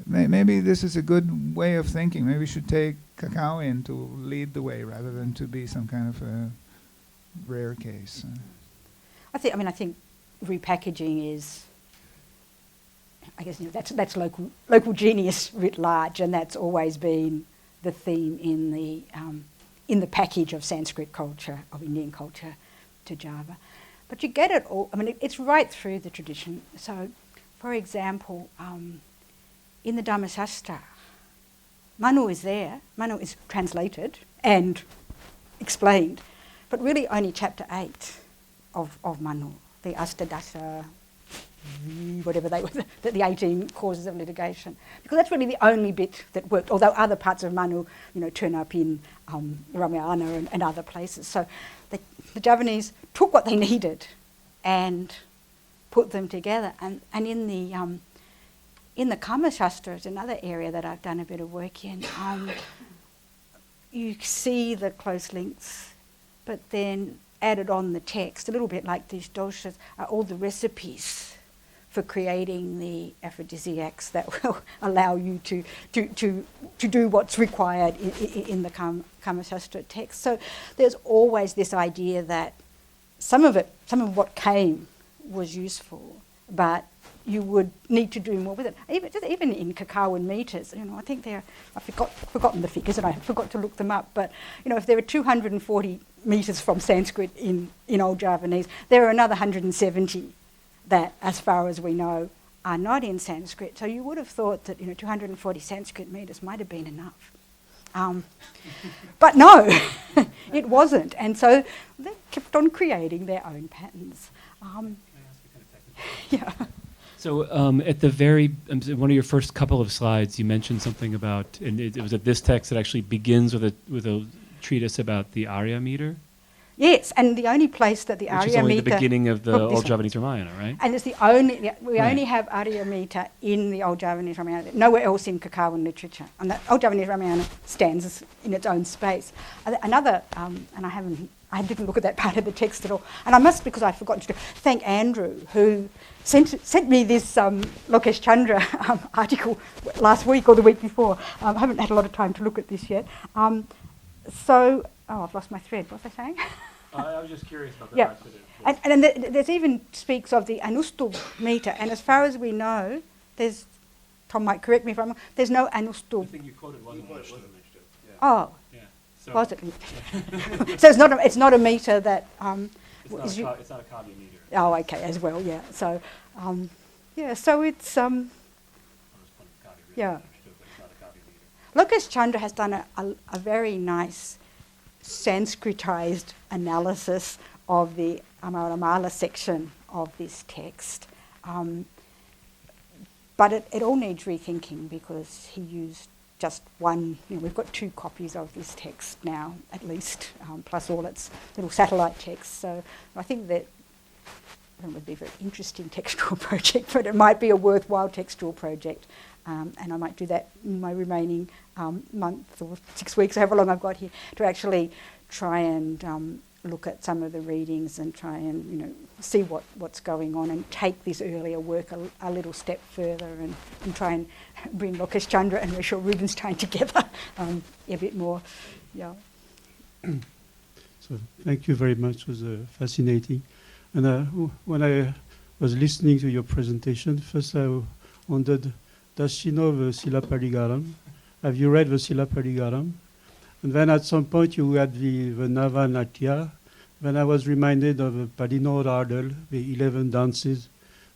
maybe this is a good way of thinking. Maybe we should take Kakawin to lead the way rather than to be some kind of a rare case. I think repackaging is, I guess, that's local genius writ large, and that's always been the theme in the package of Sanskrit culture, of Indian culture to Java. But you get it all. It's right through the tradition. So, for example, in the Dhammasastra, Manu is there. Manu is translated and explained, but really only chapter 8 of Manu, the Astadasha, whatever they were, the 18 causes of litigation, because that's really the only bit that worked. Although other parts of Manu, turn up in Ramayana and other places. So the Javanese took what they needed and put them together. And in the Kama Shastra is another area that I've done a bit of work in. You see the close links, but then added on the text, a little bit like these doshas, are all the recipes for creating the aphrodisiacs that will allow you to do what's required in the Kama Shastra text. So there's always this idea that some of what came was useful, but you would need to do more with it. Even in Kakawin meters, I think I've forgotten the figures and I forgot to look them up, but if there are 240 meters from Sanskrit in Old Javanese, there are another 170 that, as far as we know, are not in Sanskrit. So you would have thought that 240 Sanskrit meters might have been enough. But no, it wasn't. And so they kept on creating their own patterns. Yeah. So at the very, one of your first couple of slides, you mentioned something about, and it was at this text that actually begins with a treatise about the Arya meter. Yes, and the only place that the Arya meter... Which is only the beginning of the Old Javanese Ramayana, right? And it's the only... We only have Arya meter in the Old Javanese Ramayana, nowhere else in Kakawin literature. And the Old Javanese Ramayana stands in its own space. Another, and I didn't look at that part of the text at all, and I must, because I've forgotten to thank Andrew, who sent me this Lokesh Chandra article last week or the week before. I haven't had a lot of time to look at this yet. I've lost my thread. What was I saying? I was just curious about the Yeah. fact that it. And then there's even speaks of the Anustub meter, and as far as we know, there's, Tom might correct me if I'm wrong, there's no The Anustub. thing you quoted wasn't one. Oh, Yeah. So was it? So it's not a meter that it's not a Kabi meter. oh, okay, as well, yeah. So yeah, so it's I was pointing to Kabi, really yeah. understood, but it's not a Kabi meter. Lokesh Chandra has done a very nice Sanskritized analysis of the Amaramala section of this text. But it all needs rethinking because he used just one, we've got 2 copies of this text now, at least, plus all its little satellite texts. So I think that it would be a very interesting textual project, but it might be a worthwhile textual project. And I might do that in my remaining month or 6 weeks, however long I've got here, to actually try and look at some of the readings and try and see what's going on and take this earlier work a little step further and try and bring Lokesh Chandra and Rachel Rubinstein together a bit more. Yeah. So thank you very much. It was fascinating. And when I was listening to your presentation, first I wondered, does she know the Silapadigaram? Have you read the Silapadigaram? And then at some point you had the Nava Natya. Then I was reminded of Padino Radal, the 11 dances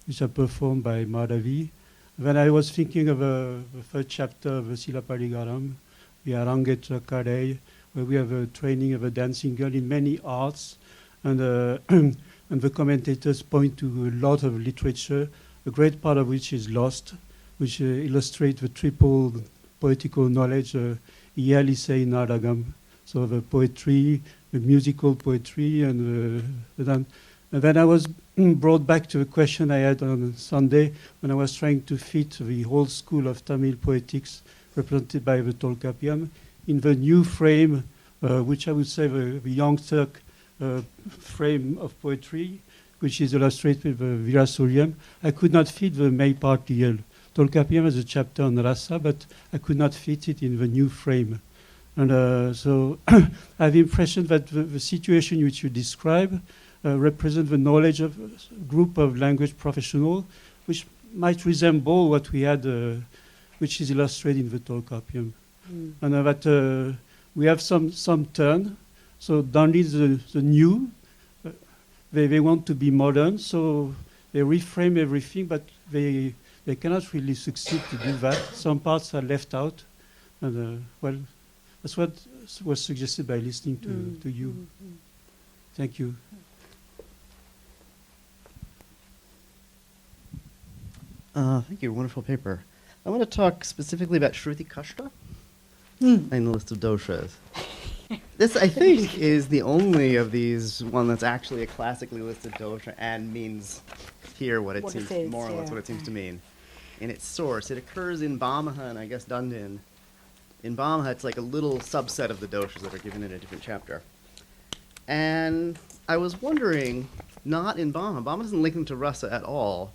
which are performed by Madhavi. Then I was thinking of the first chapter of the Silapadigaram, the Arangetra Kadei, where we have a training of a dancing girl in many arts. And and the commentators point to a lot of literature, a great part of which is lost, which illustrate the triple poetical knowledge, Iyalisei Naragam, so the poetry, the musical poetry, and then I was brought back to a question I had on Sunday when I was trying to fit the whole school of Tamil poetics represented by the Tolkappiyam in the new frame, which I would say the young Turk frame of poetry, which is illustrated by Virasuriam. I could not fit the Maypartiyal. Tolkappiyam has a chapter on rasa, but I could not fit it in the new frame. And so I have the impression that the situation which you describe represents the knowledge of a group of language professionals, which might resemble what we had, which is illustrated in the Tolkappiyam. And that we have some turn. So only the new, they want to be modern, so they reframe everything, but they cannot really succeed to do that. Some parts are left out, and well, that's what was suggested by listening to you. Thank you. Thank you. Wonderful paper. I want to talk specifically about Shruti Kashta and the list of doshas. This, I think, is the only of these one that's actually a classically listed dosha and means here what it seems, more or less what it seems to mean. In its source, it occurs in Bhamaha and I guess Dandin. In Bhamaha, it's like a little subset of the doshas that are given in a different chapter. And I was wondering, not in Bhamaha. Bhamaha doesn't link them to rasa at all,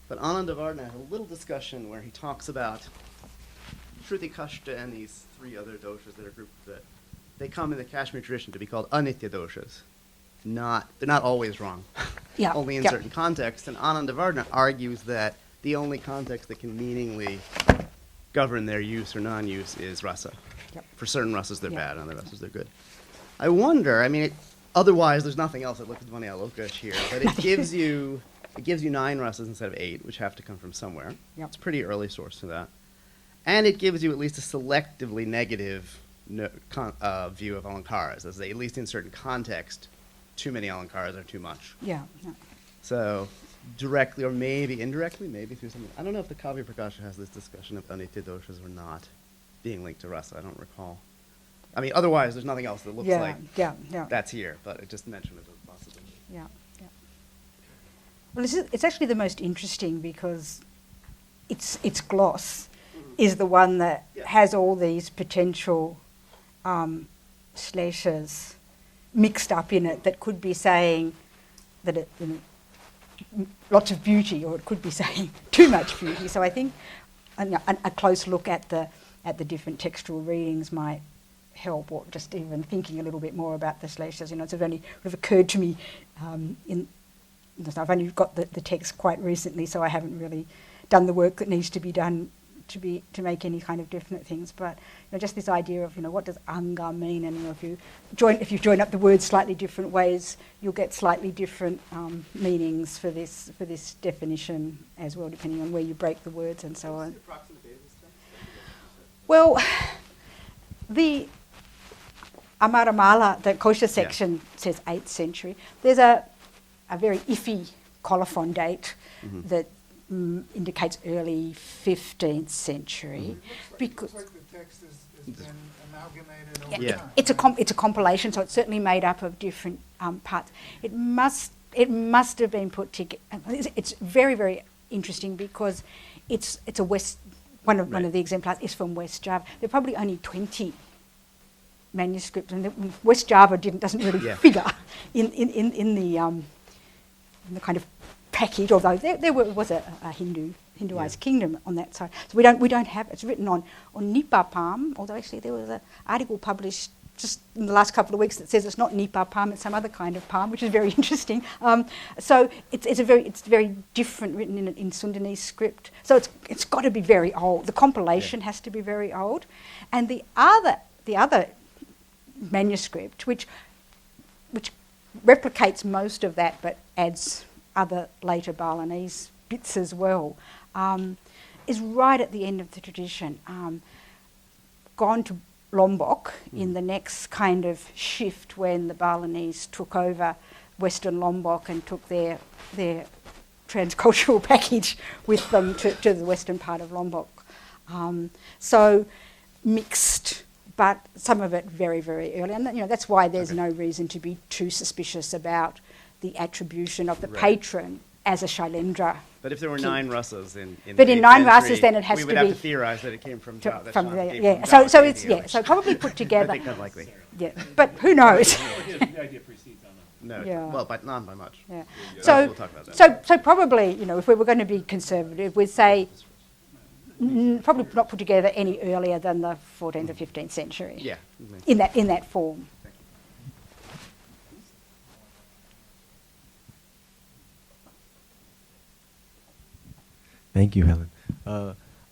but Anandavardhana has a little discussion where he talks about Shruti Kashta and these 3 other doshas that are grouped that they come in the Kashmir tradition to be called anitya doshas. They're not always wrong. Yeah. Only in certain contexts. And Anandavardhana argues that the only context that can meaningly govern their use or non-use is rasa. Yep. For certain rasas they're bad, other rasas they're good. I wonder, I mean, otherwise there's nothing else that looks funny Alokesh here, but it gives you 9 rasas instead of 8, which have to come from somewhere. Yep. It's a pretty early source to that. And it gives you at least a selectively negative view of alankaras, as they, at least in certain context, too many alankaras are too much. Yeah. So directly or maybe indirectly, maybe through something. I don't know if the Kavya Prakasha has this discussion of anitya doshas or not being linked to rasa. I don't recall. I mean, otherwise there's nothing else that looks like that's here, but it just mentioned it as a possibility. Yeah. Well, it's actually the most interesting because its gloss is the one that has all these potential slashes mixed up in it that could be saying that it, lots of beauty, or it could be saying too much beauty. So I think a close look at the different textual readings might help, or just even thinking a little bit more about the slashes. It's only sort of occurred to me I've only got the text quite recently, so I haven't really done the work that needs to be done to make any kind of definite things. But just this idea of what does anga mean, and if you join up the words slightly different ways, you'll get slightly different meanings for this definition as well, depending on where you break the words and so on. Well, the Amaramala, the kosher section, says 8th century. There's a very iffy colophon date that indicates early 15th century. Because looks like the text has been amalgamated over time. it's a compilation, so it's certainly made up of different parts. It must have been put together. It's very, very interesting because it's a one of the exemplars is from West Java. There are probably only 20 manuscripts, and West Java doesn't really figure in the kind of package, although there was a Hinduized kingdom on that side. So we don't have, it's written on Nipa palm, although actually there was an article published just in the last couple of weeks that says it's not Nipa palm, it's some other kind of palm, which is very interesting. So it's very different, written in Sundanese script. So it's got to be very old. The compilation has to be very old, and the other manuscript, which replicates most of that but adds other later Balinese bits as well, is right at the end of the tradition. Gone to Lombok in the next kind of shift when the Balinese took over Western Lombok and took their transcultural package with them to the western part of Lombok. So mixed, but some of it very, very early. And that's why there's no reason to be too suspicious about the attribution of the patron as a Shailendra. But if there were 9 rasas in but the in 8th 9 rasas, century, then it has we to would have be to theorize that it came from Java. So it's so probably put together. I think unlikely. Yeah, but who knows? The idea precedes on that. No, Yeah. well, but not by much. Yeah. We'll talk about that. So probably, if we were going to be conservative, we'd say probably not put together any earlier than the 14th or 15th century. Yeah. In that form. Thank you, Helen.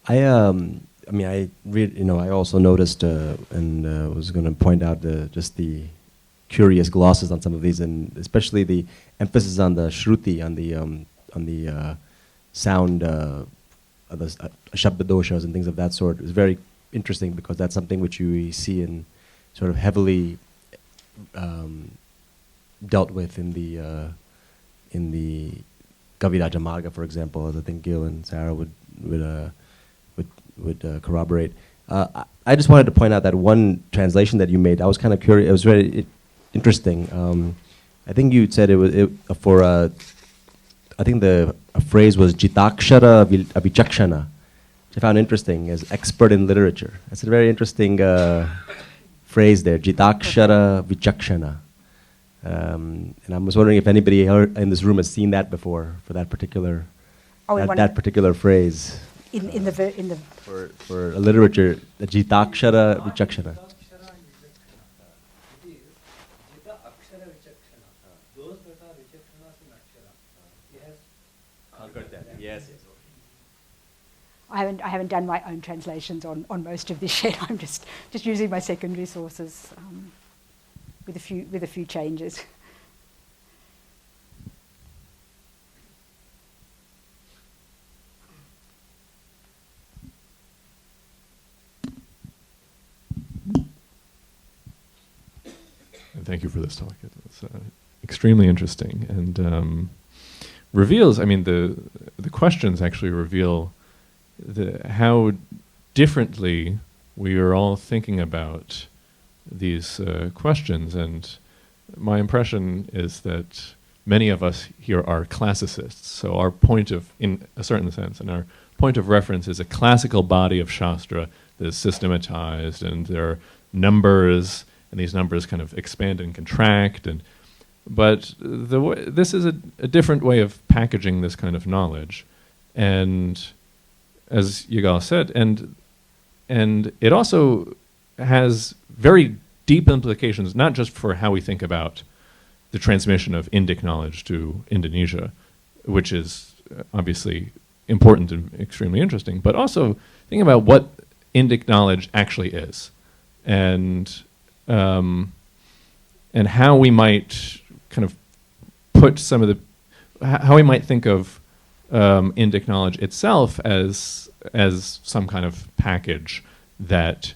I read. I also noticed and was going to point out just the curious glosses on some of these, and especially the emphasis on the shruti, on the sound, the shabda doshas and things of that sort. Is very interesting because that's something which you see in sort of heavily dealt with in the Kaviraja Marga, for example, as I think Gil and Sarah would corroborate. I just wanted to point out that one translation that you made. I was kind of curious. It was very interesting. I think you said it was for. I think a phrase was jitakshara avichakshana, which I found interesting as expert in literature. That's a very interesting phrase there. Jitakshara vichakshana. And I was wondering if anybody in this room has seen that before for that particular that particular phrase. In the for a literature, the jitakshara vichakshana. Yes. I haven't done my own translations on most of this yet. I'm just using my secondary sources with a few changes. Thank you for this talk. It's extremely interesting and reveals. I mean, the questions actually reveal how differently we are all thinking about these questions. And my impression is that many of us here are classicists. So our point of, in a certain sense, and our point of reference is a classical body of Shastra that is systematized, and there are numbers, and these numbers kind of expand and contract. But this is a different way of packaging this kind of knowledge. And as Yigal said, and it also has very deep implications, not just for how we think about the transmission of Indic knowledge to Indonesia, which is obviously important and extremely interesting, but also thinking about what Indic knowledge actually is, and how we might kind of put some of the how we might think of Indic knowledge itself as some kind of package that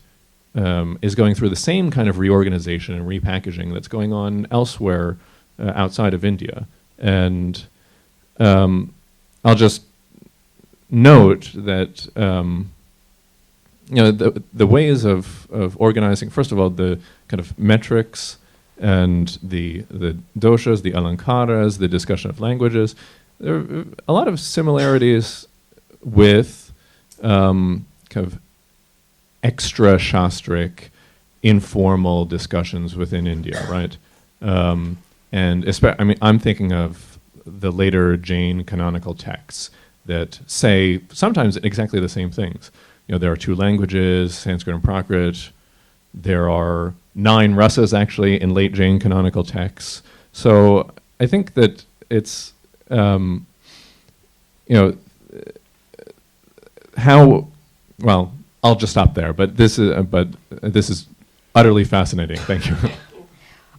is going through the same kind of reorganization and repackaging that's going on elsewhere outside of India. And I'll just note that the ways of organizing, first of all, the kind of metrics and the doshas, the alankaras, the discussion of languages, there are a lot of similarities with kind of extra shastric, informal discussions within India, right? And I'm thinking of the later Jain canonical texts that say sometimes exactly the same things. There are two languages, Sanskrit and Prakrit. There are 9 rasas actually in late Jain canonical texts. So I think that it's I'll just stop there. But this is utterly fascinating. Thank you.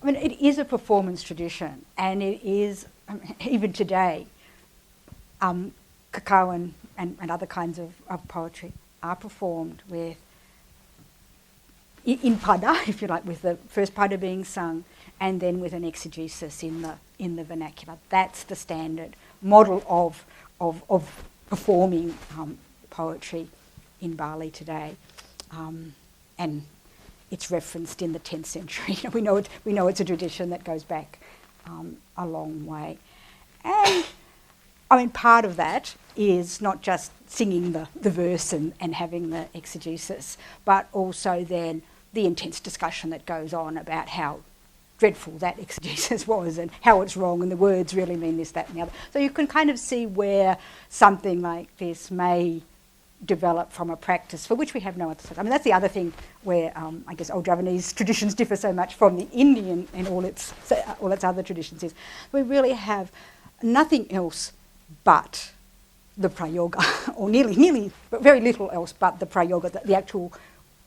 I mean, it is a performance tradition, and it is, even today, Kakawin and other kinds of poetry are performed with, in pada, if you like, with the first pada being sung, and then with an exegesis in the vernacular. That's the standard model of performing poetry in Bali today, and it's referenced in the 10th century. We know it's a tradition that goes back a long way, and I mean, part of that is not just singing the verse and having the exegesis, but also then the intense discussion that goes on about how dreadful that exegesis was and how it's wrong and the words really mean this, that and the other. So you can kind of see where something like this may develop from a practice for which we have no other. I mean, that's the other thing where I guess old Javanese traditions differ so much from the Indian and all its other traditions is we really have nothing else but the Prayoga, or nearly, but very little else but the Prayoga, the actual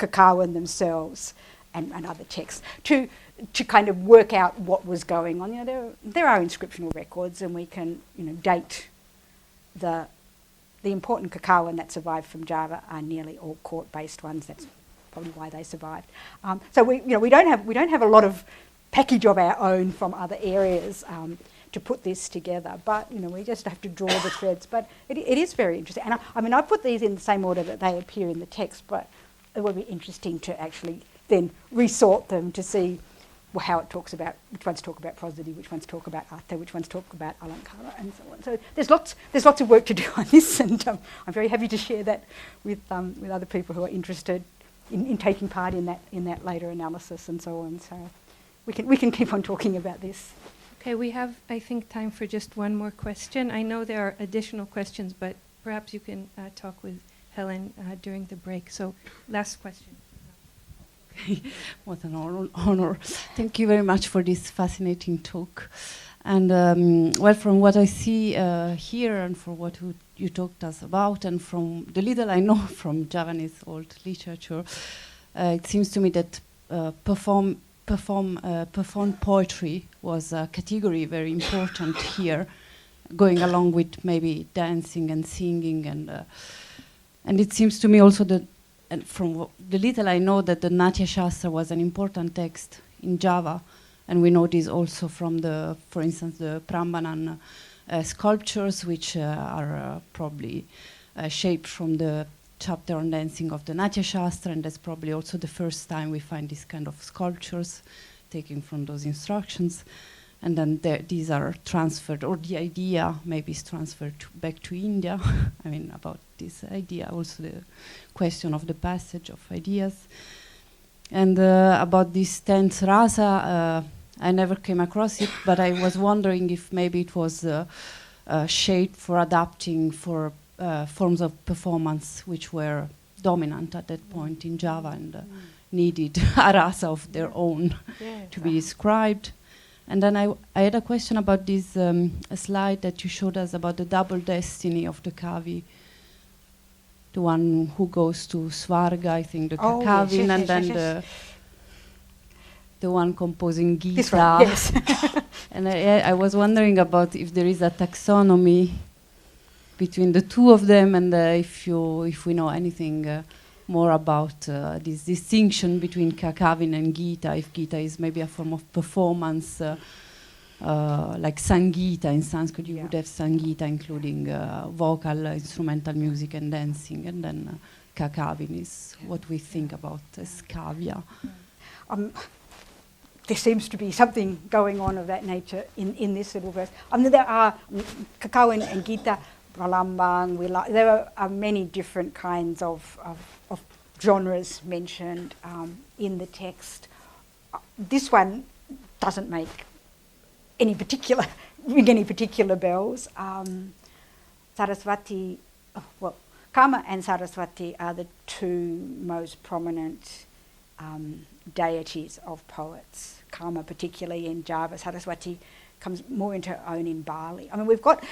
Kakawin themselves and other texts, to kind of work out what was going on. There are inscriptional records, and we can date the important Kakawin that survived from Java are nearly all court-based ones. That's probably why they survived. So we don't have a lot of package of our own from other areas to put this together, but we just have to draw the threads. But it is very interesting, and I put these in the same order that they appear in the text, but it would be interesting to actually then resort them to see how it talks about which ones talk about prosody, which ones talk about artha, which ones talk about alankara, and so on. So there's lots of work to do on this, and I'm very happy to share that with other people who are interested in taking part in that later analysis and so on. So we can keep on talking about this. Okay, we have, I think, time for just one more question. I know there are additional questions, but perhaps you can talk with Helen during the break. So, last question. What an honor. Thank you very much for this fascinating talk. And, from what I see here and for what you talked us about, and from the little I know from Javanese old literature, it seems to me that performed poetry was a category very important here, going along with maybe dancing and singing, and it seems to me also that, and from the little I know, that the Natya Shastra was an important text in Java, and we know this also from for instance, the Prambanan sculptures, which are probably shaped from the chapter on dancing of the Natya Shastra, and that's probably also the first time we find this kind of sculptures taken from those instructions. And then these are transferred, or the idea maybe is transferred back to India. I mean, about this idea, also the question of the passage of ideas. And about this 10th rasa, I never came across it, but I was wondering if maybe it was shaped for adapting for forms of performance which were dominant at that point in Java, and needed a raza of their own to be described. And then I had a question about this a slide that you showed us about the double destiny of the Kavi. The one who goes to Svarga, I think, the Kakawin, and then the one composing Gita. This one, yes. And I was wondering about if there is a taxonomy between the two of them, and if we know anything more about this distinction between Kakawin and Gita, if Gita is maybe a form of performance, like Sangita in Sanskrit, you would have Sangita including vocal, instrumental music and dancing, and then Kakawin is what we think about as Kavya. There seems to be something going on of that nature in this little verse. There are Kakawin and Gita, Pralambang, there are many different kinds of genres mentioned in the text. This one doesn't ring any particular bells. Saraswati, Kama and Saraswati are the two most prominent deities of poets. Kama particularly in Java, Saraswati comes more into her own in Bali. I mean, we've got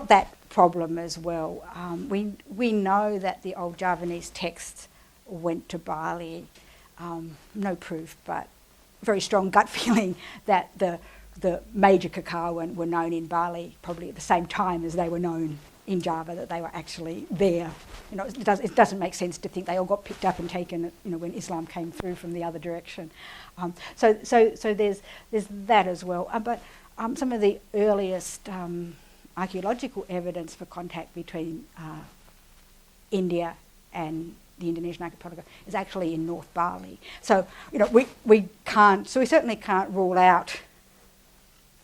that problem as well. We know that the old Javanese texts went to Bali. No proof, but very strong gut feeling that the major Kakawin were known in Bali probably at the same time as they were known in Java, that they were actually there. You know, it doesn't make sense to think they all got picked up and taken, you know, when Islam came through from the other direction. So there's that as well. But some of the earliest archaeological evidence for contact between India and the Indonesian archipelago is actually in North Bali. So, you know, we certainly can't rule out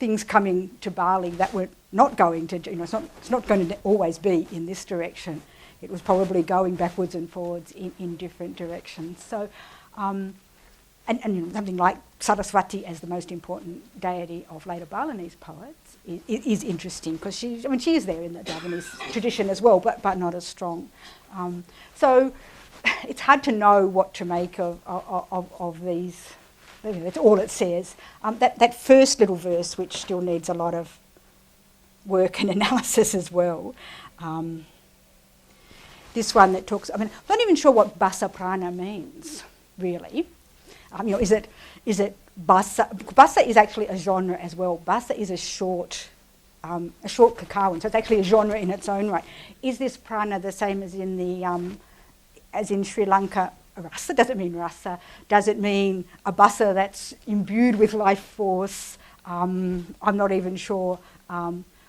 things coming to Bali that were not going to, you know, it's not going to always be in this direction. It was probably going backwards and forwards in different directions. So, and you know, something like Saraswati as the most important deity of later Balinese poets is interesting, because she is there in the Javanese tradition as well, but not as strong. So it's hard to know what to make of these. That's all it says. That first little verse, which still needs a lot of work and analysis as well. This one that talks, I'm not even sure what basa prana means, really. You know, is it basa? Basa is actually a genre as well. Basa is a short Kakawin, so it's actually a genre in its own right. Is this prana the same as in Sri Lanka? Rasa? Does it mean rasa? Does it mean a basa that's imbued with life force? I'm not even sure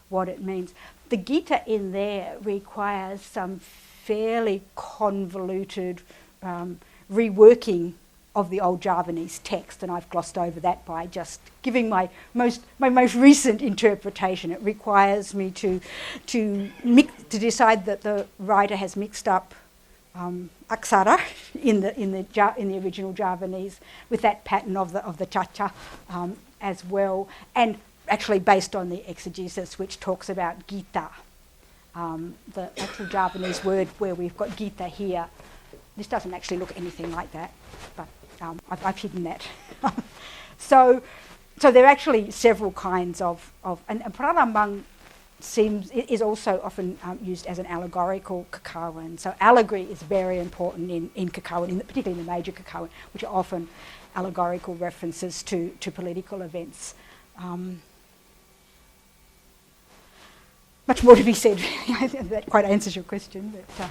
what it means. The Gita in there requires some fairly convoluted reworking of the old Javanese text, and I've glossed over that by just giving my most recent interpretation. It requires me to decide that the writer has mixed up aksara in the original Javanese with that pattern of the cha-cha as well, and actually based on the exegesis which talks about Gita, the actual Javanese word where we've got Gita here. This doesn't actually look anything like that, but I've hidden that. So there are actually several kinds of and Pralambang is also often used as an allegorical Kakawin. So allegory is very important in Kakawin, particularly in the major Kakawin, which are often allegorical references to political events. Much more to be said. That quite answers your question. But,